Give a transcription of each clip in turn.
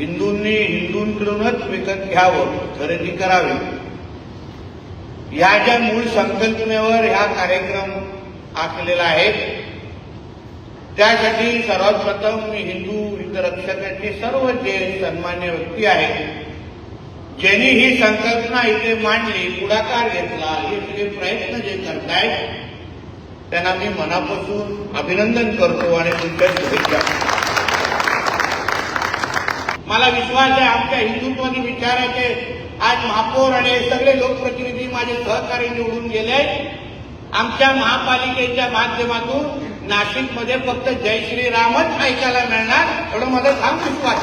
हिंदूंनी हिंदूंकडूनच विकत घ्यावं, खरेदी करावी, या ज्या मूळ संकल्पनेवर हा कार्यक्रम आखलेला आहे, त्यासाठी सर्वात प्रथम मी हिंदू हितरक्षकांचे सर्व जे सन्मान्य व्यक्ती आहेत, ज्यांनी ही संकल्पना इथे मांडली, पुढाकार घेतला, हे सगळे प्रयत्न जे करतायत, त्यांना मी मनापासून अभिनंदन करतो आणि तुमच्या शुभेच्छा. मला विश्वास आहे आमच्या हिंदुत्वादी विचाराचे आज महापौर आणि सगळे लोकप्रतिनिधी माझे सहकारी निवडून गेले. आमच्या महापालिकेच्या माध्यमातून नाशिकमध्ये फक्त जय श्रीरामच ऐकायला मिळणार, एवढं माझा ठाम विश्वास.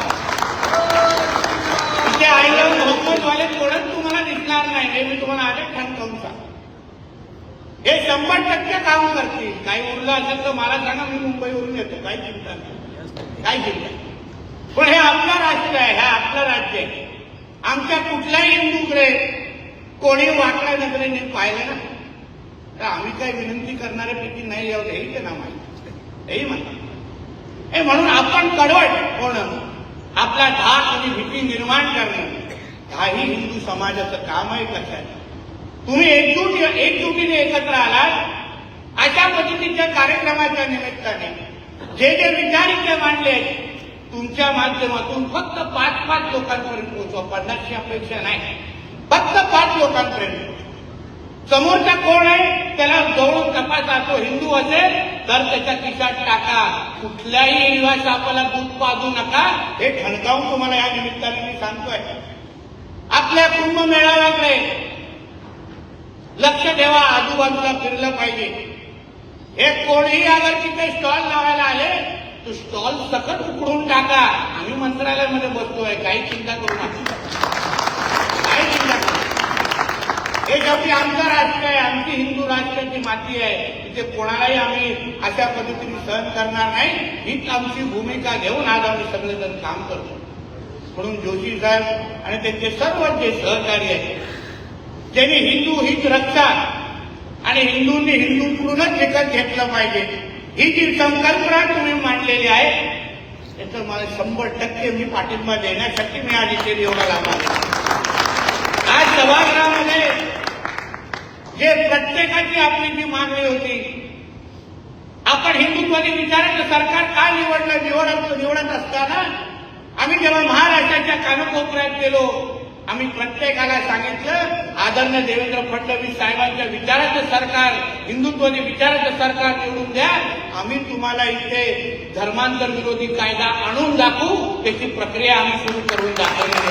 तिथे आईला मोहम्मदवाले कोणच तुम्हाला दिसणार नाही, हे मी तुम्हाला आजच ठाम करून सांग. हे 100% काम करतील. काही उरलं असेल तर मला सांगा, मी मुंबईवरून येतो, काही चिंता नाही, काही चिंता नाही. पण हे आपलं राष्ट्र आहे, हे आपलं राज्य आहे. आमच्या कुठल्याही हिंदूकडे कोणी वाकड्या नजरेने पाहिलं ना, तर आम्ही काही विनंती करणाऱ्यापैकी नाही यावं, हेही त्यांना माहिती, हेही माहिती. हे म्हणून आपण कडवट होणं, आपला धाक आणि भीती निर्माण करणं, काही हिंदू समाजाचं काम आहे. कशाचं तुम्ही एकजुटीने एकत्र आलात, अशा पद्धतीच्या कार्यक्रमाच्या निमित्ताने जे जे विचार इथे मांडले, तुमच्या माध्यमातून फक्त 5-5 लोकांपर्यंत पोहोचवा, 50ची अपेक्षा नाही, फक्त 5 लोकांपर्यंत. समोरचा कोण आहे त्याला जवळून तपासा. तो हिंदू असेल तर त्याच्या खिशात टाका, कुठल्याही हिरव्या सापाला दूध पाजू नका, हे ठणकावून तुम्हाला या निमित्ताने मी सांगतोय. आपल्या कुंभमेळाव्याकडे लक्ष ठेवा, आजूबाजूला फिरलं पाहिजे. हे कोणीही अगर तिथे स्टॉल लावायला आले, तो स्टॉल सकट उकडून टाका. आम्ही मंत्रालयामध्ये बसतोय, काही चिंता करू नका, काही चिंता करू नका. हे शेवटी आमचं राष्ट्र आहे, आमची हिंदू राष्ट्राची माती आहे, तिथे कोणालाही आम्ही अशा पद्धतीने सहन करणार नाही. हीच आमची भूमिका घेऊन आज आम्ही सगळेजण काम करतो. म्हणून जोशी साहेब आणि त्यांचे सर्व जे सहकारी आहेत, ज्यांनी हिंदू हित रक्षा आणि हिंदूंनी हिंदूंकडूनच विकत घेतलं पाहिजे, ही जी संकल्पना तुम्ही मांडलेली आहे, याचं मला 100% मी पाठिंबा देण्यासाठी मी आज इथे एवढा लाभ आला. आज सभागृहामध्ये जे प्रत्येकाची आपली जी मागणी होती, आपण हिंदुत्वादी विचाराचं सरकार का निवडत असताना आम्ही जेव्हा महाराष्ट्राच्या कानाकोपऱ्यात गेलो, आम्ही प्रत्येकाला सांगितलं, आदरणीय देवेंद्र फडणवीस साहेबांच्या विचाराचं सरकार, हिंदुत्वादी विचाराचं सरकार निवडून द्या. आम्ही तुम्हाला इथे धर्मांतर विरोधी कायदा आणून दाखवू, त्याची प्रक्रिया आम्ही सुरू करून दाखवली.